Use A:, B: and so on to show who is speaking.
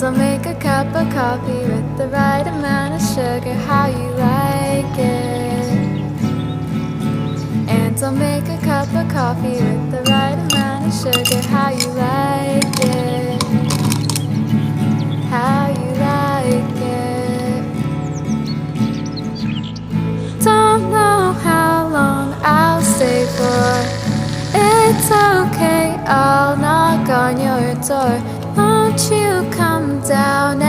A: I'll make a cup of coffee with the right amount of sugar, how you like it. And I'll make a cup of coffee with the right amount of sugar, how you like it. How you like it. Don't know how long I'll stay for. It's okay, I'll knock on your door. Won't you come down